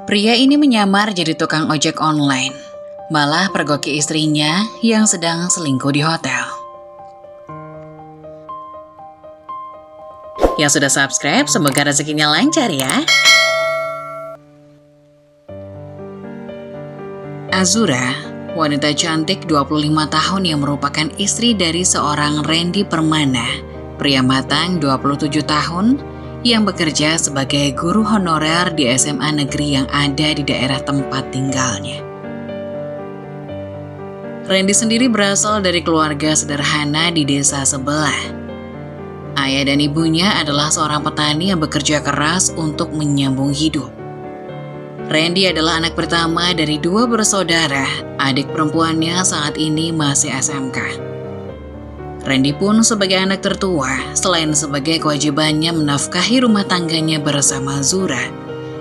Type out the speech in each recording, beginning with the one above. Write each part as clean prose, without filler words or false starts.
Pria ini menyamar jadi tukang ojek online, malah pergoki istrinya yang sedang selingkuh di hotel. Yang sudah subscribe, semoga rezekinya lancar ya. Azura, wanita cantik 25 tahun yang merupakan istri dari seorang Randy Permana, pria matang 27 tahun yang bekerja sebagai guru honorer di SMA negeri yang ada di daerah tempat tinggalnya. Randy sendiri berasal dari keluarga sederhana di desa sebelah. Ayah dan ibunya adalah seorang petani yang bekerja keras untuk menyambung hidup. Randy adalah anak pertama dari 2 bersaudara, adik perempuannya saat ini masih SMK. Randy pun sebagai anak tertua, selain sebagai kewajibannya menafkahi rumah tangganya bersama Azura,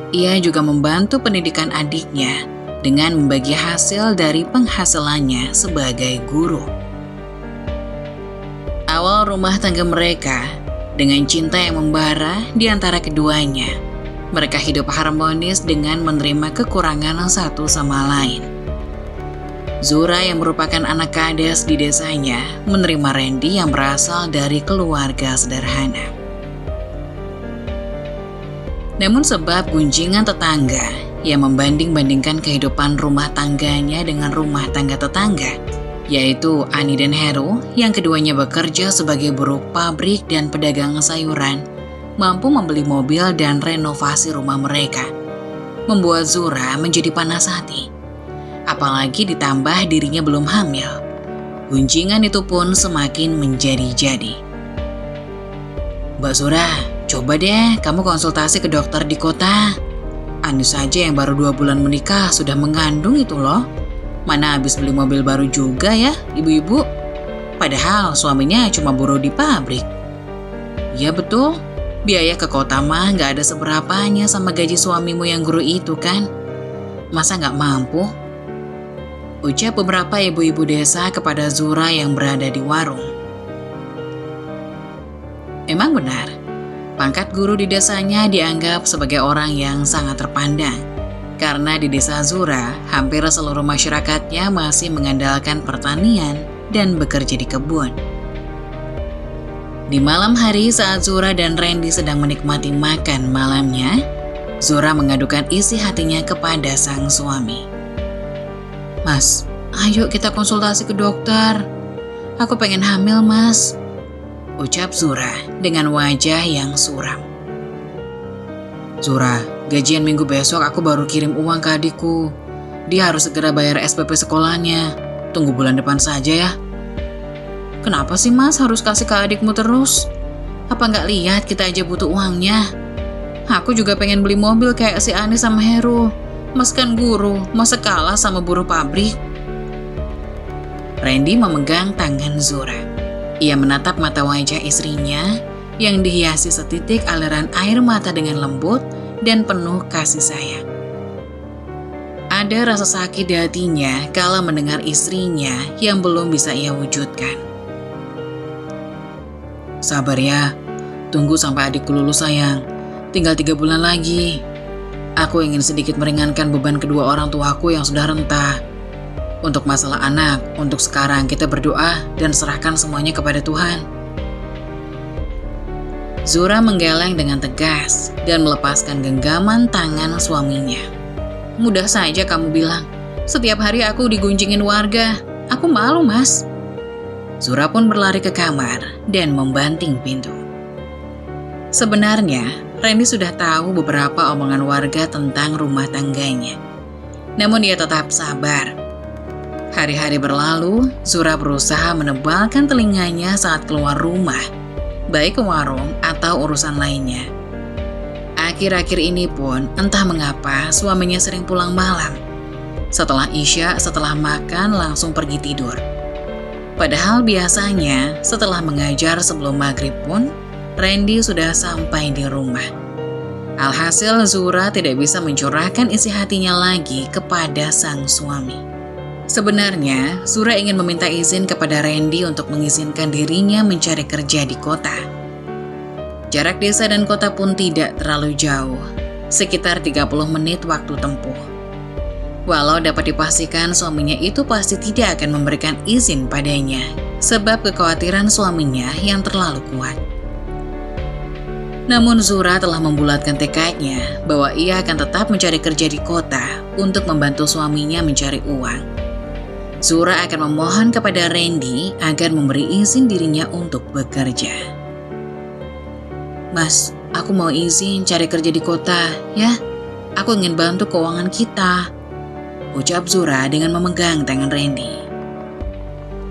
ia juga membantu pendidikan adiknya dengan membagi hasil dari penghasilannya sebagai guru. Awal rumah tangga mereka dengan cinta yang membara di antara keduanya. Mereka hidup harmonis dengan menerima kekurangan satu sama lain. Zura yang merupakan anak kades di desanya menerima Randy yang berasal dari keluarga sederhana. Namun sebab gunjingan tetangga yang membanding-bandingkan kehidupan rumah tangganya dengan rumah tangga tetangga, yaitu Ani dan Heru yang keduanya bekerja sebagai buruh pabrik dan pedagang sayuran, mampu membeli mobil dan renovasi rumah mereka, membuat Zura menjadi panas hati. Apalagi ditambah dirinya belum hamil. Gunjingan itu pun semakin menjadi-jadi. Mbak Zura, coba deh kamu konsultasi ke dokter di kota. Ani saja yang baru 2 bulan menikah sudah mengandung itu loh. Mana habis beli mobil baru juga ya, ibu-ibu? Padahal suaminya cuma buruh di pabrik. Ya betul, biaya ke kota mah gak ada seberapanya sama gaji suamimu yang guru itu kan? Masa gak mampu? Ucap beberapa ibu-ibu desa kepada Zura yang berada di warung. Emang benar, pangkat guru di desanya dianggap sebagai orang yang sangat terpandang. Karena di desa Zura, hampir seluruh masyarakatnya masih mengandalkan pertanian dan bekerja di kebun. Di malam hari saat Zura dan Randy sedang menikmati makan malamnya, Zura mengadukan isi hatinya kepada sang suami. Mas, ayo kita konsultasi ke dokter. Aku pengen hamil, Mas. Ucap Zura dengan wajah yang suram. Zura, gajian minggu besok aku baru kirim uang ke adikku. Dia harus segera bayar SPP sekolahnya. Tunggu bulan depan saja ya. Kenapa sih Mas harus kasih ke adikmu terus? Apa nggak lihat kita aja butuh uangnya? Aku juga pengen beli mobil kayak si Ani sama Heru. Mas kan guru, masa kalah sama buruh pabrik? Randy memegang tangan Zura. Ia menatap mata wajah istrinya yang dihiasi setitik aliran air mata dengan lembut dan penuh kasih sayang. Ada rasa sakit di hatinya kala mendengar istrinya yang belum bisa ia wujudkan. Sabar ya, tunggu sampai adikku lulus sayang. Tinggal 3 bulan lagi. Aku ingin sedikit meringankan beban kedua orang tuaku yang sudah rentah. Untuk masalah anak, untuk sekarang kita berdoa dan serahkan semuanya kepada Tuhan. Zura menggeleng dengan tegas dan melepaskan genggaman tangan suaminya. Mudah saja kamu bilang, setiap hari aku digunjingin warga. Aku malu, Mas. Zura pun berlari ke kamar dan membanting pintu. Sebenarnya, Randy sudah tahu beberapa omongan warga tentang rumah tangganya. Namun dia tetap sabar. Hari-hari berlalu, Zura berusaha menebalkan telinganya saat keluar rumah, baik ke warung atau urusan lainnya. Akhir-akhir ini pun entah mengapa suaminya sering pulang malam. Setelah Isya, setelah makan langsung pergi tidur. Padahal biasanya setelah mengajar sebelum maghrib pun, Randy sudah sampai di rumah. Alhasil Zura tidak bisa mencurahkan isi hatinya lagi kepada sang suami. Sebenarnya, Zura ingin meminta izin kepada Randy untuk mengizinkan dirinya mencari kerja di kota. Jarak desa dan kota pun tidak terlalu jauh. sekitar 30 menit waktu tempuh. Walau dapat dipastikan suaminya itu pasti tidak akan memberikan izin padanya, sebab kekhawatiran suaminya yang terlalu kuat. Namun Zura telah membulatkan tekadnya bahwa ia akan tetap mencari kerja di kota untuk membantu suaminya mencari uang. Zura akan memohon kepada Randy agar memberi izin dirinya untuk bekerja. "Mas, aku mau izin cari kerja di kota, ya. Aku ingin bantu keuangan kita," ucap Zura dengan memegang tangan Randy.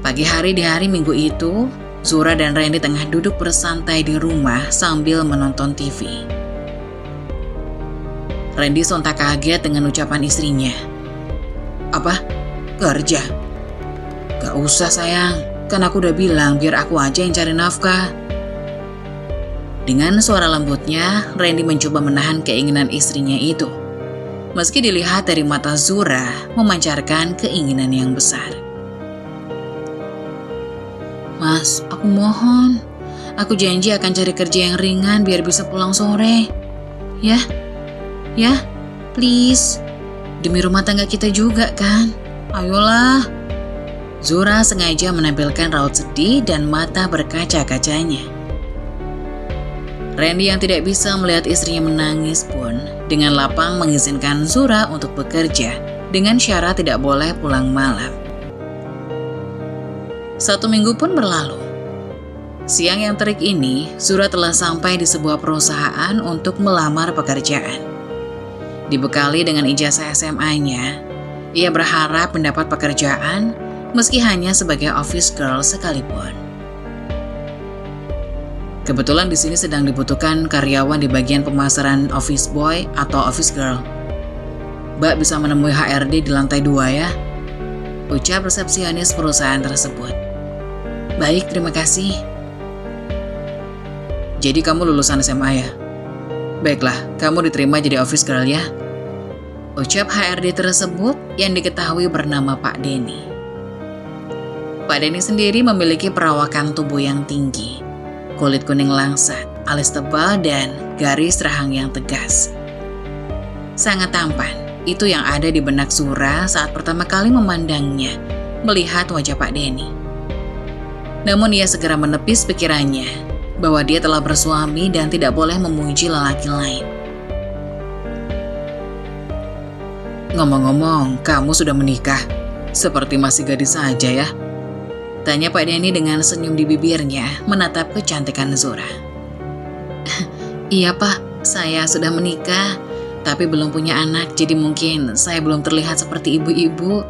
Pagi hari di hari Minggu itu, Zura dan Randy tengah duduk bersantai di rumah sambil menonton TV. Randy sontak kaget dengan ucapan istrinya. "Apa? Kerja? Gak usah sayang, kan aku udah bilang biar aku aja yang cari nafkah." Dengan suara lembutnya, Randy mencoba menahan keinginan istrinya itu. Meski dilihat dari mata Zura memancarkan keinginan yang besar. "Mas, aku mohon. Aku janji akan cari kerja yang ringan biar bisa pulang sore. Ya, please. Demi rumah tangga kita juga kan. Ayolah." Zura sengaja menampilkan raut sedih dan mata berkaca-kacanya. Randy yang tidak bisa melihat istrinya menangis pun dengan lapang mengizinkan Zura untuk bekerja dengan syarat tidak boleh pulang malam. 1 minggu pun berlalu. Siang yang terik ini, Zura telah sampai di sebuah perusahaan untuk melamar pekerjaan. Dibekali dengan ijazah SMA-nya, ia berharap mendapat pekerjaan meski hanya sebagai office girl sekalipun. Kebetulan di sini sedang dibutuhkan karyawan di bagian pemasaran office boy atau office girl. "Mbak bisa menemui HRD di lantai 2 ya," ucap resepsionis perusahaan tersebut. "Baik, terima kasih." "Jadi kamu lulusan SMA ya? Baiklah, kamu diterima jadi office girl ya," ucap HRD tersebut yang diketahui bernama Pak Denny. Pak Denny sendiri memiliki perawakan tubuh yang tinggi, kulit kuning langsat, alis tebal, dan garis rahang yang tegas. Sangat tampan, itu yang ada di benak Zura saat pertama kali memandangnya, melihat wajah Pak Denny. Namun ia segera menepis pikirannya bahwa dia telah bersuami dan tidak boleh memuji lelaki lain. "Ngomong-ngomong, kamu sudah menikah? Seperti masih gadis saja ya?" tanya Pak Denny dengan senyum di bibirnya menatap kecantikan Zura. "Iya Pak, saya sudah menikah, tapi belum punya anak, jadi mungkin saya belum terlihat seperti ibu-ibu,"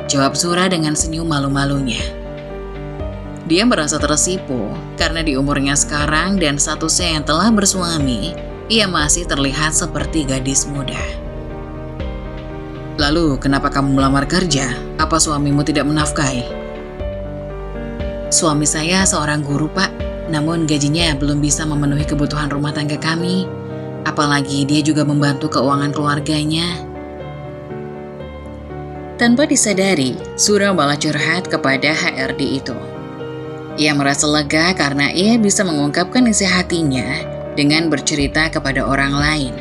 jawab Zura dengan senyum malu-malunya. Dia merasa tersipu karena di umurnya sekarang dan statusnya yang telah bersuami, ia masih terlihat seperti gadis muda. "Lalu kenapa kamu melamar kerja? Apa suamimu tidak menafkahi?" "Suami saya seorang guru Pak, namun gajinya belum bisa memenuhi kebutuhan rumah tangga kami. Apalagi dia juga membantu keuangan keluarganya." Tanpa disadari, Zura malah curhat kepada HRD itu. Ia merasa lega karena ia bisa mengungkapkan isi hatinya dengan bercerita kepada orang lain.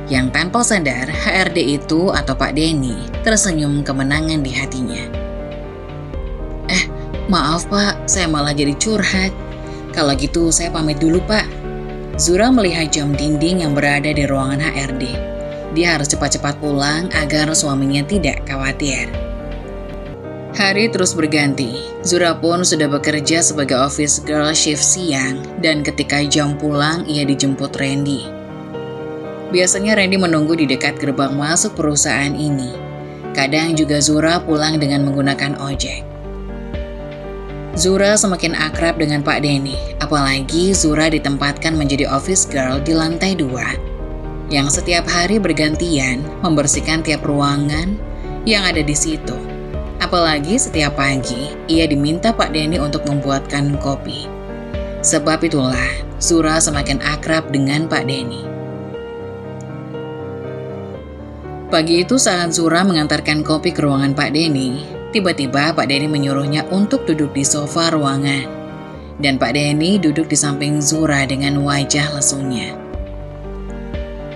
Yang tanpa sadar, HRD itu atau Pak Denny tersenyum kemenangan di hatinya. "Maaf Pak, saya malah jadi curhat. Kalau gitu saya pamit dulu Pak." Zura melihat jam dinding yang berada di ruangan HRD. Dia harus cepat-cepat pulang agar suaminya tidak khawatir. Hari terus berganti. Zura pun sudah bekerja sebagai office girl shift siang dan ketika jam pulang ia dijemput Randy. Biasanya Randy menunggu di dekat gerbang masuk perusahaan ini. Kadang juga Zura pulang dengan menggunakan ojek. Zura semakin akrab dengan Pak Denny, apalagi Zura ditempatkan menjadi office girl di lantai 2, yang setiap hari bergantian membersihkan tiap ruangan yang ada di situ. Apalagi setiap pagi, ia diminta Pak Denny untuk membuatkan kopi. Sebab itulah, Zura semakin akrab dengan Pak Denny. Pagi itu saat Zura mengantarkan kopi ke ruangan Pak Denny, tiba-tiba Pak Denny menyuruhnya untuk duduk di sofa ruangan. Dan Pak Denny duduk di samping Zura dengan wajah lesunya.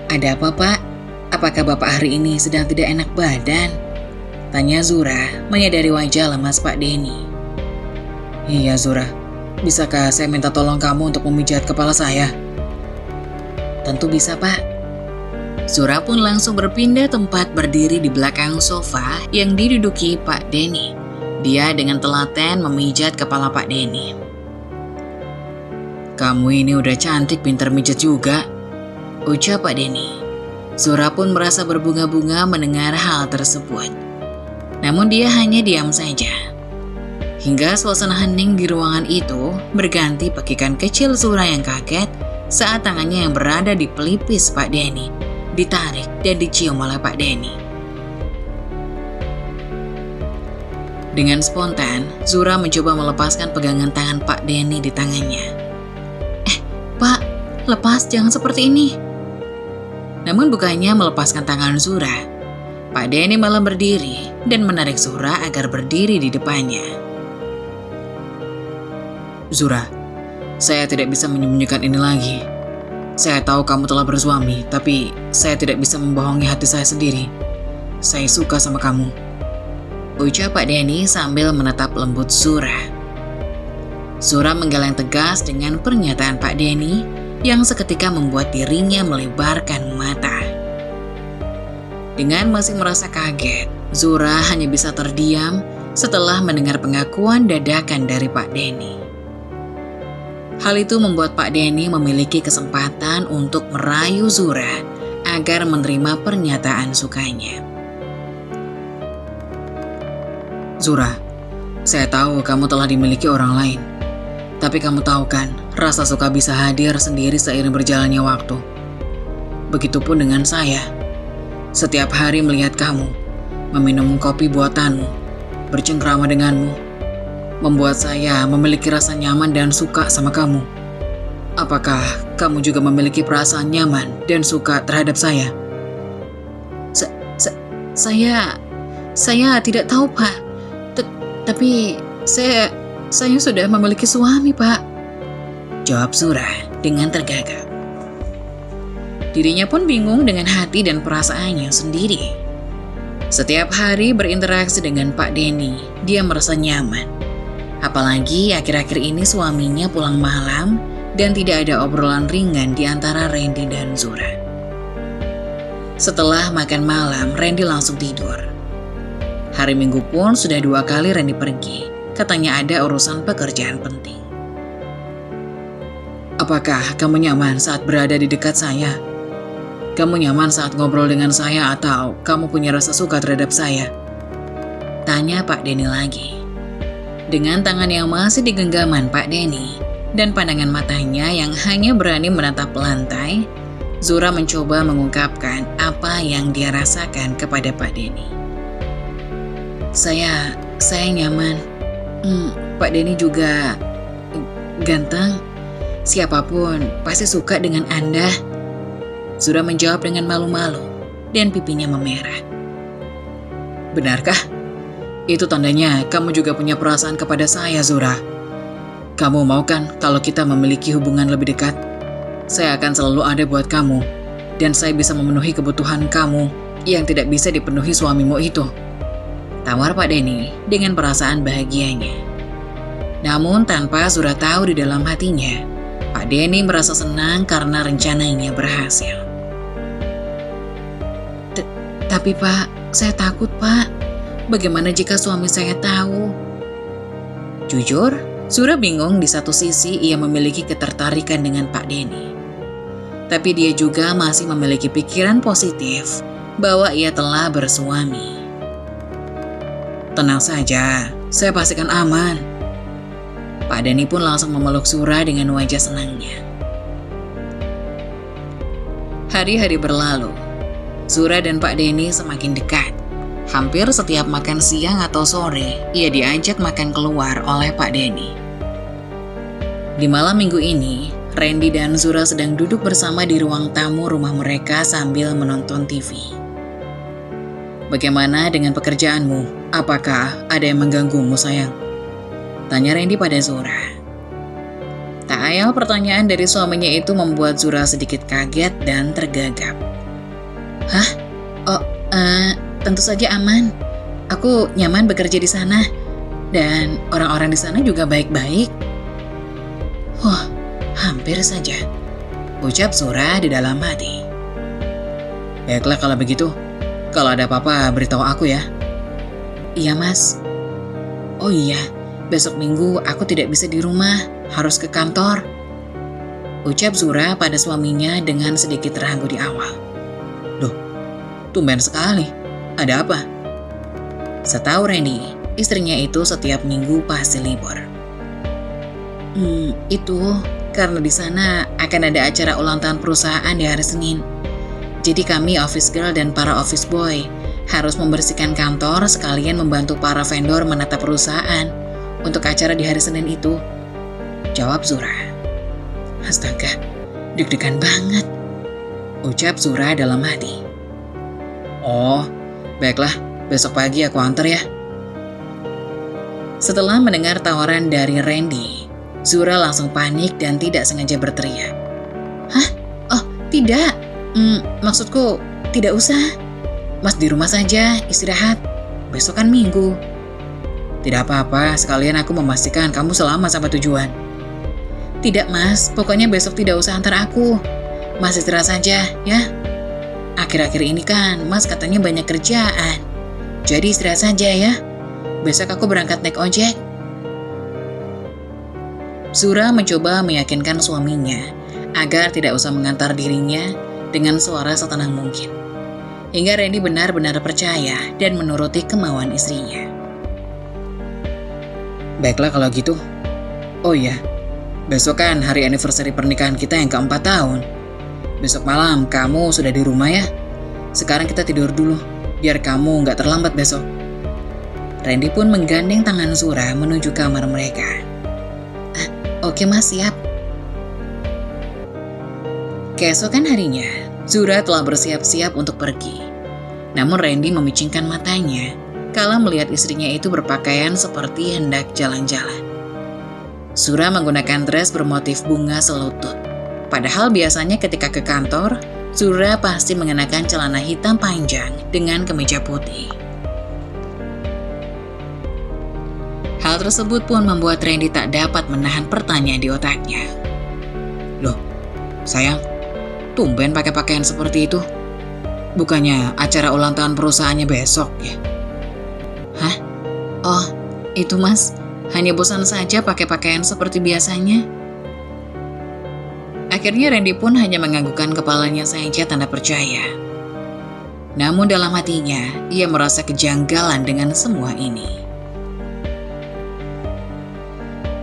Ada apa, Pak? Apakah Bapak hari ini sedang tidak enak badan? Tanya Zura, menyadari wajah lemas Pak Denny. Iya, Zura. Bisakah saya minta tolong kamu untuk memijat kepala saya? Tentu bisa, Pak. Zura pun langsung berpindah tempat berdiri di belakang sofa yang diduduki Pak Denny. Dia dengan telaten memijat kepala Pak Denny. Kamu ini udah cantik, pintar mijat juga, ucap Pak Denny. Zura pun merasa berbunga-bunga mendengar hal tersebut. Namun dia hanya diam saja. Hingga suasana hening di ruangan itu berganti pekikan kecil Zura yang kaget saat tangannya yang berada di pelipis Pak Denny ditarik dan dicium oleh Pak Denny. Dengan spontan, Zura mencoba melepaskan pegangan tangan Pak Denny di tangannya. Pak, lepas, jangan seperti ini. Namun bukannya melepaskan tangan Zura, Pak Denny malah berdiri dan menarik Zura agar berdiri di depannya. Zura, saya tidak bisa menyembunyikan ini lagi. Saya tahu kamu telah bersuami, tapi saya tidak bisa membohongi hati saya sendiri. Saya suka sama kamu, ucap Pak Denny sambil menatap lembut Zura. Zura menggeleng tegas dengan pernyataan Pak Denny yang seketika membuat dirinya melebarkan mata. Dengan masih merasa kaget, Zura hanya bisa terdiam setelah mendengar pengakuan dadakan dari Pak Denny. Hal itu membuat Pak Denny memiliki kesempatan untuk merayu Zura agar menerima pernyataan sukanya. Zura, saya tahu kamu telah dimiliki orang lain. Tapi kamu tahu kan, rasa suka bisa hadir sendiri seiring berjalannya waktu. Begitupun dengan saya. Setiap hari melihat kamu, meminum kopi buatanmu, bercengkrama denganmu, membuat saya memiliki rasa nyaman dan suka sama kamu. Apakah kamu juga memiliki perasaan nyaman dan suka terhadap saya? Saya tidak tahu, Pak. Tapi saya sudah memiliki suami, Pak. Jawab Zura dengan tergagap. Dirinya pun bingung dengan hati dan perasaannya sendiri. Setiap hari berinteraksi dengan Pak Denny, dia merasa nyaman. Apalagi akhir-akhir ini suaminya pulang malam dan tidak ada obrolan ringan di antara Randy dan Zura. Setelah makan malam, Randy langsung tidur. Hari Minggu pun sudah 2 kali Randy pergi. Katanya ada urusan pekerjaan penting. Apakah kamu nyaman saat berada di dekat saya? Kamu nyaman saat ngobrol dengan saya atau kamu punya rasa suka terhadap saya? Tanya Pak Denny lagi. Dengan tangan yang masih di genggaman Pak Denny dan pandangan matanya yang hanya berani menatap lantai, Zura mencoba mengungkapkan apa yang dia rasakan kepada Pak Denny. Saya nyaman. Pak Denny juga ganteng. Siapapun pasti suka dengan Anda. Zura menjawab dengan malu-malu dan pipinya memerah. Benarkah? Itu tandanya kamu juga punya perasaan kepada saya, Zura. Kamu mau kan kalau kita memiliki hubungan lebih dekat? Saya akan selalu ada buat kamu, dan saya bisa memenuhi kebutuhan kamu yang tidak bisa dipenuhi suamimu itu. Tawar Pak Denny dengan perasaan bahagianya. Namun tanpa Zura tahu di dalam hatinya, Pak Denny merasa senang karena rencananya berhasil. Tapi Pak, saya takut Pak. Bagaimana jika suami saya tahu? Jujur, Zura bingung. Di satu sisi ia memiliki ketertarikan dengan Pak Denny. Tapi dia juga masih memiliki pikiran positif bahwa ia telah bersuami. Tenang saja, saya pastikan aman. Pak Denny pun langsung memeluk Zura dengan wajah senangnya. Hari-hari berlalu. Zura dan Pak Denny semakin dekat. Hampir setiap makan siang atau sore, ia diajak makan keluar oleh Pak Denny. Di malam minggu ini, Randy dan Zura sedang duduk bersama di ruang tamu rumah mereka sambil menonton TV. Bagaimana dengan pekerjaanmu? Apakah ada yang mengganggumu, sayang? Tanya Randy pada Zura. Tak ayal pertanyaan dari suaminya itu membuat Zura sedikit kaget dan tergagap. Hah? Oh, tentu saja aman. Aku nyaman bekerja di sana. Dan orang-orang di sana juga baik-baik. Wah, hampir saja, ucap Zura di dalam hati. Baiklah kalau begitu. Kalau ada apa-apa beritahu aku ya. Iya mas. Oh iya, besok Minggu aku tidak bisa di rumah, harus ke kantor. Ucap Zura pada suaminya dengan sedikit terharu di awal. Loh, tumben sekali. Ada apa? Setahu Randy, istrinya itu setiap minggu pasti libur. Itu karena di sana akan ada acara ulang tahun perusahaan di hari Senin. Jadi kami office girl dan para office boy harus membersihkan kantor sekalian membantu para vendor menata perusahaan untuk acara di hari Senin itu. Jawab Zura. Astaga, deg-degan banget. Ucap Zura dalam hati. Oh, baiklah. Besok pagi aku antar ya. Setelah mendengar tawaran dari Randy, Zura langsung panik dan tidak sengaja berteriak. Hah? Oh, tidak. Maksudku, tidak usah. Mas di rumah saja, istirahat. Besok kan Minggu. Tidak apa-apa, sekalian aku memastikan kamu selamat sampai tujuan. Tidak mas, pokoknya besok tidak usah antar aku. Mas istirahat saja, ya. Akhir-akhir ini kan, mas katanya banyak kerjaan. Jadi istirahat saja ya. Besok aku berangkat naik ojek. Zura mencoba meyakinkan suaminya agar tidak usah mengantar dirinya dengan suara setenang mungkin. Hingga Randy benar-benar percaya dan menuruti kemauan istrinya. Baiklah kalau gitu. Oh iya, besok kan hari anniversary pernikahan kita yang ke-4 tahun. Besok malam kamu sudah di rumah ya. Sekarang kita tidur dulu, biar kamu nggak terlambat besok. Randy pun menggandeng tangan Zura menuju kamar mereka. Oke mas, siap. Keesokan harinya, Zura telah bersiap-siap untuk pergi. Namun Randy memicingkan matanya kala melihat istrinya itu berpakaian seperti hendak jalan-jalan. Zura menggunakan dress bermotif bunga selutut. Padahal biasanya ketika ke kantor, Zura pasti mengenakan celana hitam panjang dengan kemeja putih. Hal tersebut pun membuat Randy tak dapat menahan pertanyaan di otaknya. Loh, sayang, tumben pakai pakaian seperti itu. Bukannya acara ulang tahun perusahaannya besok ya? Hah? Oh, itu mas, hanya bosan saja pakai pakaian seperti biasanya. Akhirnya Randy pun hanya menganggukkan kepalanya saja tanda percaya. Namun dalam hatinya, ia merasa kejanggalan dengan semua ini.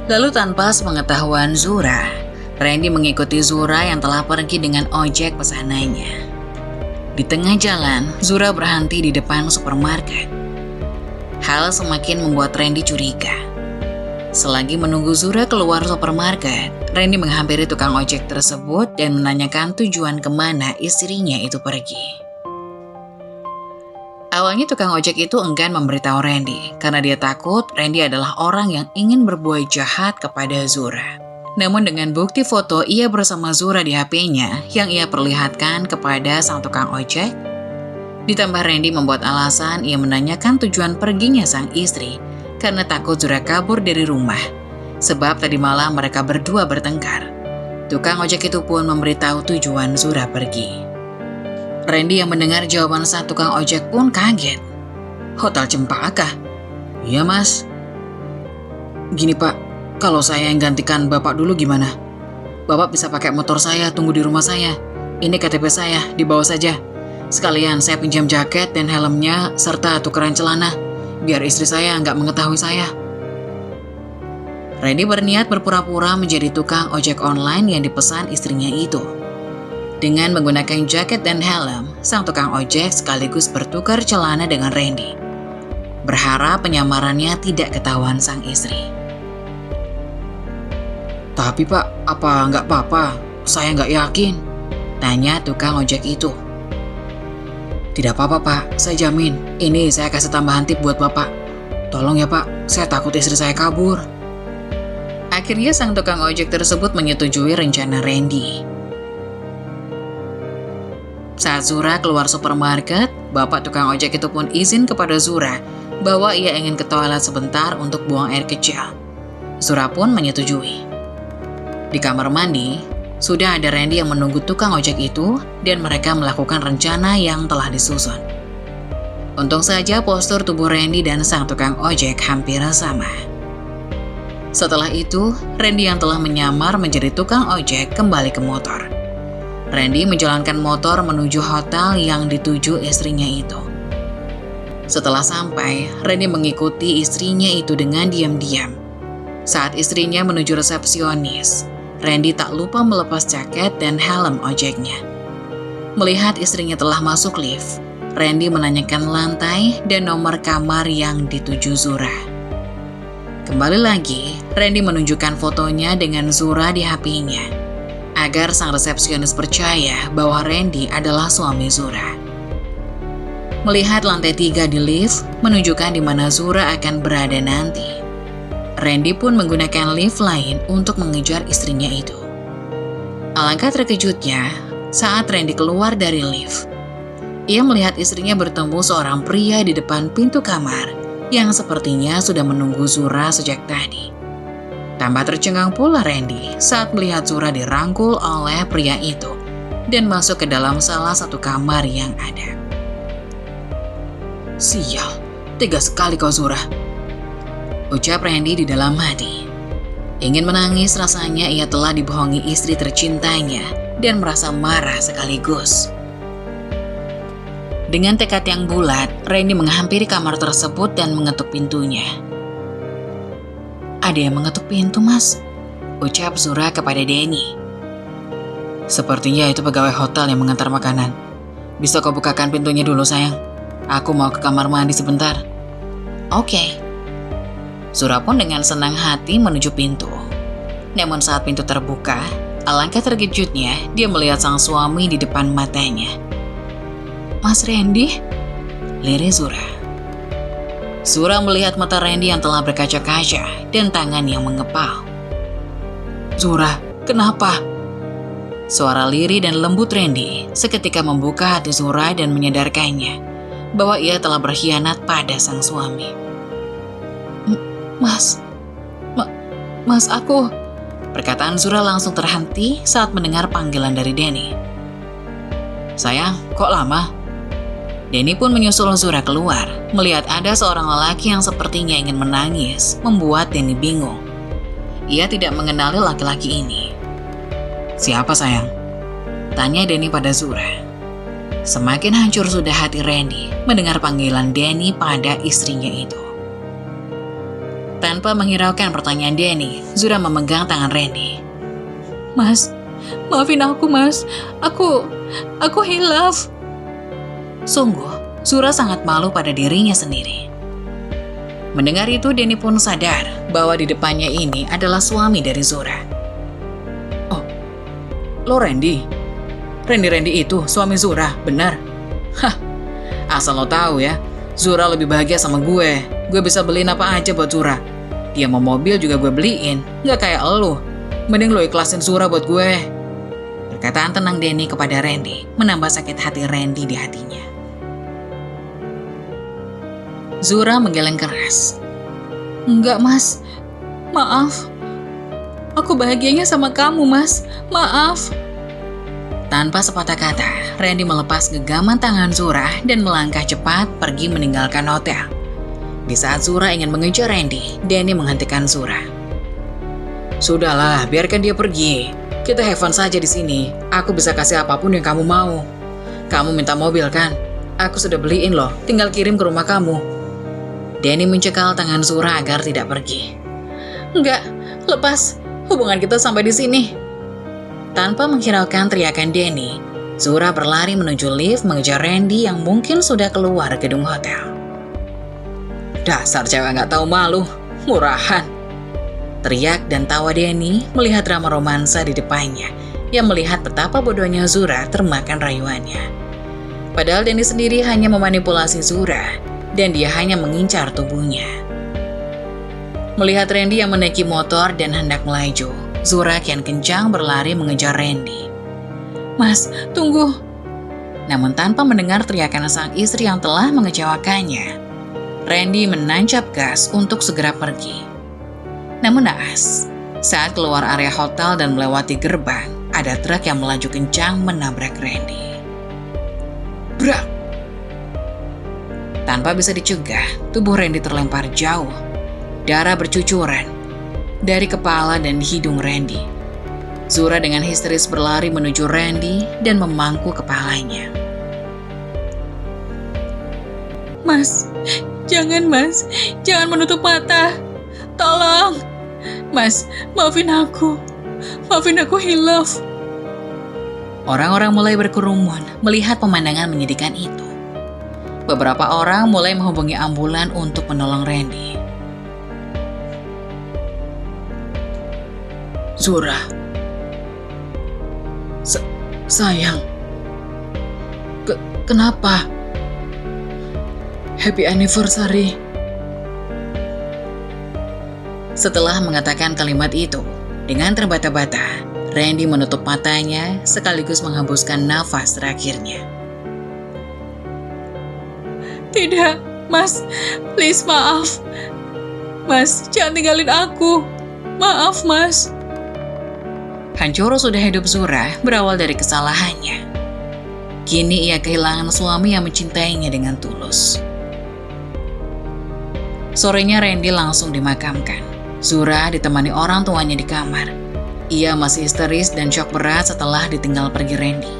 Lalu tanpa sepengetahuan Zura, Randy mengikuti Zura yang telah pergi dengan ojek pesanannya. Di tengah jalan, Zura berhenti di depan supermarket. Hal semakin membuat Randy curiga. Selagi menunggu Zura keluar supermarket, Randy menghampiri tukang ojek tersebut dan menanyakan tujuan kemana istrinya itu pergi. Awalnya tukang ojek itu enggan memberitahu Randy karena dia takut Randy adalah orang yang ingin berbuat jahat kepada Zura. Namun dengan bukti foto ia bersama Zura di HP-nya yang ia perlihatkan kepada sang tukang ojek, ditambah Randy membuat alasan ia menanyakan tujuan perginya sang istri karena takut Zura kabur dari rumah, sebab tadi malam mereka berdua bertengkar. Tukang ojek itu pun memberitahu tujuan Zura pergi. Randy yang mendengar jawaban sang tukang ojek pun kaget. Hotel Cempaka? Iya mas. Gini pak, kalau saya yang gantikan bapak dulu gimana? Bapak bisa pakai motor saya tunggu di rumah saya. Ini KTP saya, dibawa saja. Sekalian saya pinjam jaket dan helmnya serta tukeran celana, biar istri saya nggak mengetahui saya. Randy berniat berpura-pura menjadi tukang ojek online yang dipesan istrinya itu. Dengan menggunakan jaket dan helm, sang tukang ojek sekaligus bertukar celana dengan Randy. Berharap penyamarannya tidak ketahuan sang istri. Tapi pak, apa nggak apa-apa? Saya nggak yakin. Tanya tukang ojek itu. Tidak apa-apa pak, saya jamin. Ini saya kasih tambahan tip buat bapak. Tolong ya pak, saya takut istri saya kabur. Akhirnya sang tukang ojek tersebut menyetujui rencana Randy. Saat Zura keluar supermarket, bapak tukang ojek itu pun izin kepada Zura bahwa ia ingin ke toilet sebentar untuk buang air kecil. Zura pun menyetujui. Di kamar mandi, sudah ada Randy yang menunggu tukang ojek itu dan mereka melakukan rencana yang telah disusun. Untung saja postur tubuh Randy dan sang tukang ojek hampir sama. Setelah itu, Randy yang telah menyamar menjadi tukang ojek kembali ke motor. Randy menjalankan motor menuju hotel yang dituju istrinya itu. Setelah sampai, Randy mengikuti istrinya itu dengan diam-diam. Saat istrinya menuju resepsionis, Randy tak lupa melepas jaket dan helm ojeknya. Melihat istrinya telah masuk lift, Randy menanyakan lantai dan nomor kamar yang dituju Zura. Kembali lagi, Randy menunjukkan fotonya dengan Zura di HP-nya, agar sang resepsionis percaya bahwa Randy adalah suami Zura. Melihat lantai 3 di lift, menunjukkan di mana Zura akan berada nanti. Randy pun menggunakan lift lain untuk mengejar istrinya itu. Alangkah terkejutnya saat Randy keluar dari lift. Ia melihat istrinya bertemu seorang pria di depan pintu kamar yang sepertinya sudah menunggu Zura sejak tadi. Tambah tercengang pula Randy saat melihat Zura dirangkul oleh pria itu dan masuk ke dalam salah satu kamar yang ada. "Sial, tega sekali kau Zura," ucap Randy di dalam hati. Ingin menangis rasanya ia telah dibohongi istri tercintanya dan merasa marah sekaligus. Dengan tekad yang bulat, Randy menghampiri kamar tersebut dan mengetuk pintunya. "Ada yang mengetuk pintu, Mas," ucap Zura kepada Denny. "Sepertinya itu pegawai hotel yang mengantar makanan. Bisa kau bukakan pintunya dulu, sayang? Aku mau ke kamar mandi sebentar." "Oke." Zura pun dengan senang hati menuju pintu. Namun saat pintu terbuka, alangkah terkejutnya dia melihat sang suami di depan matanya. "Mas Randy?" lirik Zura. Zura melihat mata Randy yang telah berkaca-kaca dan tangan yang mengepal. "Zura, kenapa?" Suara lirih dan lembut Randy seketika membuka hati Zura dan menyadarkannya bahwa ia telah berkhianat pada sang suami. Mas, aku..." Perkataan Zura langsung terhenti saat mendengar panggilan dari Denny. "Sayang, kok lama?" Denny pun menyusul Zura keluar. Melihat ada seorang lelaki yang sepertinya ingin menangis, membuat Denny bingung. Ia tidak mengenali laki-laki ini. "Siapa sayang?" tanya Denny pada Zura. Semakin hancur sudah hati Randy mendengar panggilan Denny pada istrinya itu. Tanpa menghiraukan pertanyaan Denny, Zura memegang tangan Randy. "Mas, maafin aku Mas, aku hilaf." Sungguh, Zura sangat malu pada dirinya sendiri. Mendengar itu, Denny pun sadar bahwa di depannya ini adalah suami dari Zura. "Oh, lo Randy? Randy itu suami Zura, benar?" "Hah, asal lo tahu ya, Zura lebih bahagia sama gue. Gue bisa beliin apa aja buat Zura. Dia mau mobil juga gue beliin, gak kayak lo. Mending lo ikhlasin Zura buat gue." Perkataan tenang Denny kepada Randy menambah sakit hati Randy di hatinya. Zura menggeleng keras. "Enggak Mas, maaf. Aku bahagianya sama kamu Mas, maaf." Tanpa sepatah kata, Randy melepas genggaman tangan Zura dan melangkah cepat pergi meninggalkan hotel. Di saat Zura ingin mengejar Randy, Denny menghentikan Zura. "Sudahlah, biarkan dia pergi. Kita have fun saja di sini. Aku bisa kasih apapun yang kamu mau. Kamu minta mobil kan? Aku sudah beliin loh, tinggal kirim ke rumah kamu." Denny mencekal tangan Zura agar tidak pergi. "Enggak, lepas. Hubungan kita sampai di sini." Tanpa menghiraukan teriakan Denny, Zura berlari menuju lift mengejar Randy yang mungkin sudah keluar gedung hotel. "Dasar cewek nggak tahu malu, murahan." Teriak dan tawa Denny melihat drama romansa di depannya yang melihat betapa bodohnya Zura termakan rayuannya. Padahal Denny sendiri hanya memanipulasi Zura dan dia hanya mengincar tubuhnya. Melihat Randy yang menaiki motor dan hendak melaju, Zura kian kencang berlari mengejar Randy. "Mas, tunggu." Namun tanpa mendengar teriakan sang istri yang telah mengecewakannya, Randy menancap gas untuk segera pergi. Namun naas, saat keluar area hotel dan melewati gerbang, ada truk yang melaju kencang menabrak Randy. Brak! Tanpa bisa dicegah, tubuh Randy terlempar jauh. Darah bercucuran dari kepala dan hidung Randy. Zura dengan histeris berlari menuju Randy dan memangku kepalanya. Mas, jangan menutup mata. Tolong, Mas, maafin aku hilaf. Orang-orang mulai berkerumun melihat pemandangan menyedihkan itu. Beberapa orang mulai menghubungi ambulan untuk menolong Randy. Zura, sayang, kenapa? Happy anniversary. Setelah mengatakan kalimat itu, dengan terbata-bata, Randy menutup matanya sekaligus menghembuskan nafas terakhirnya. Tidak, Mas, please maaf. Mas, jangan tinggalin aku. Maaf, Mas. Hancur sudah hidup Zura berawal dari kesalahannya. Kini ia kehilangan suami yang mencintainya dengan tulus. Sorenya Randy langsung dimakamkan. Zura ditemani orang tuanya di kamar. Ia masih histeris dan syok berat setelah ditinggal pergi Randy.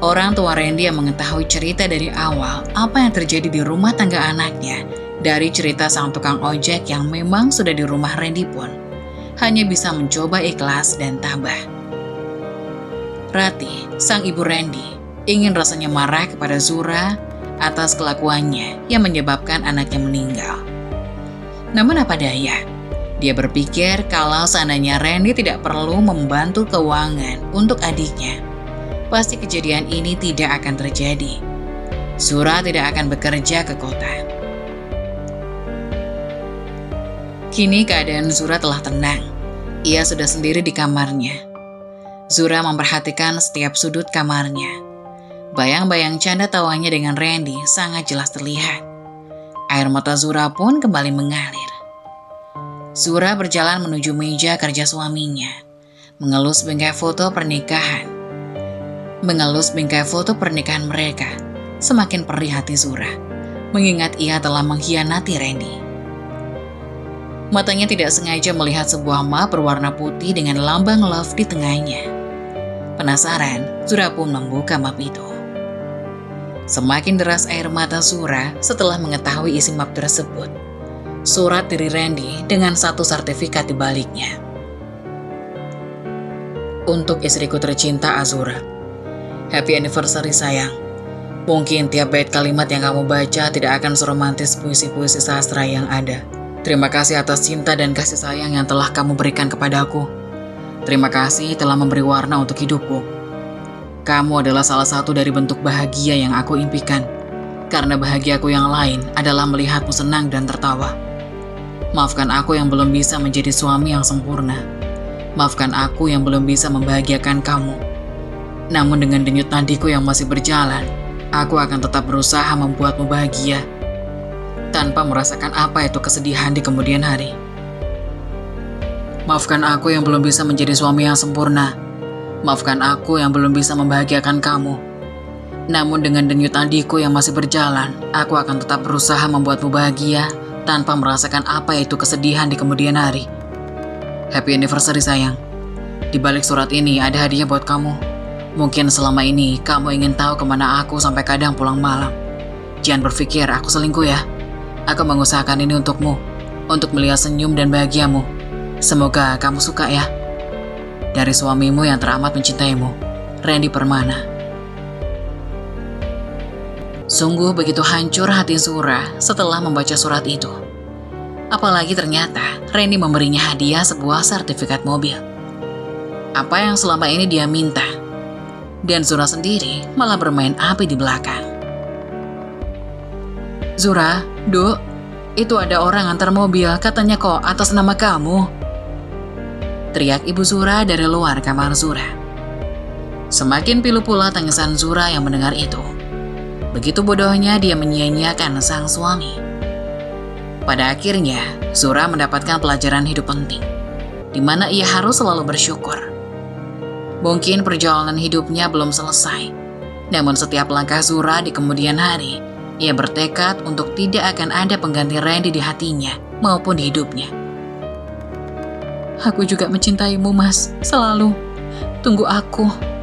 Orang tua Randy yang mengetahui cerita dari awal apa yang terjadi di rumah tangga anaknya dari cerita sang tukang ojek yang memang sudah di rumah Randy pun hanya bisa mencoba ikhlas dan tabah. Rati, sang ibu Randy, ingin rasanya marah kepada Zura atas kelakuannya yang menyebabkan anaknya meninggal. Namun apa daya, dia berpikir kalau seandainya Randy tidak perlu membantu keuangan untuk adiknya, pasti kejadian ini tidak akan terjadi. Zura tidak akan bekerja ke kota. Kini keadaan Zura telah tenang. Ia sudah sendiri di kamarnya. Zura memperhatikan setiap sudut kamarnya. Bayang-bayang canda tawanya dengan Randy sangat jelas terlihat. Air mata Zura pun kembali mengalir. Zura berjalan menuju meja kerja suaminya, mengelus bingkai foto pernikahan. Mengelus bingkai foto pernikahan mereka, semakin perih hati Zura, mengingat ia telah mengkhianati Randy. Matanya tidak sengaja melihat sebuah map berwarna putih dengan lambang love di tengahnya. Penasaran, Zura pun membuka map itu. Semakin deras air mata Zura setelah mengetahui isi map tersebut. Surat dari Randy dengan satu sertifikat di baliknya. Untuk istriku tercinta Azura. Happy anniversary sayang. Mungkin tiap bait kalimat yang kamu baca tidak akan seromantis puisi-puisi sastra yang ada. Terima kasih atas cinta dan kasih sayang yang telah kamu berikan kepadaku. Terima kasih telah memberi warna untuk hidupku. Kamu adalah salah satu dari bentuk bahagia yang aku impikan. Karena bahagiaku yang lain adalah melihatmu senang dan tertawa. Maafkan aku yang belum bisa menjadi suami yang sempurna. Maafkan aku yang belum bisa membahagiakan kamu. Namun dengan denyut nadiku yang masih berjalan, aku akan tetap berusaha membuatmu bahagia. Tanpa merasakan apa itu kesedihan di kemudian hari. Maafkan aku yang belum bisa menjadi suami yang sempurna. Maafkan aku yang belum bisa membahagiakan kamu. Namun dengan denyut nadiku yang masih berjalan, aku akan tetap berusaha membuatmu bahagia tanpa merasakan apa itu kesedihan di kemudian hari. Happy anniversary sayang. Di balik surat ini ada hadiah buat kamu. Mungkin selama ini kamu ingin tahu kemana aku sampai kadang pulang malam. Jangan berpikir aku selingkuh ya. Aku mengusahakan ini untukmu, untuk melihat senyum dan bahagiamu. Semoga kamu suka ya. Dari suamimu yang teramat mencintaimu, Randy Permana. Sungguh begitu hancur hati Zura setelah membaca surat itu. Apalagi ternyata Randy memberinya hadiah sebuah sertifikat mobil. Apa yang selama ini dia minta. Dan Zura sendiri malah bermain api di belakang. Zura, Duk, itu ada orang antar mobil, katanya kok atas nama kamu. Teriak Ibu Zura dari luar kamar Zura. Semakin pilu pula tangisan Zura yang mendengar itu. Begitu bodohnya dia menyia-nyiakan sang suami. Pada akhirnya, Zura mendapatkan pelajaran hidup penting, di mana ia harus selalu bersyukur. Mungkin perjalanan hidupnya belum selesai, namun setiap langkah Zura di kemudian hari, ia bertekad untuk tidak akan ada pengganti Randy di hatinya maupun di hidupnya. Aku juga mencintaimu, Mas, selalu. Tunggu aku.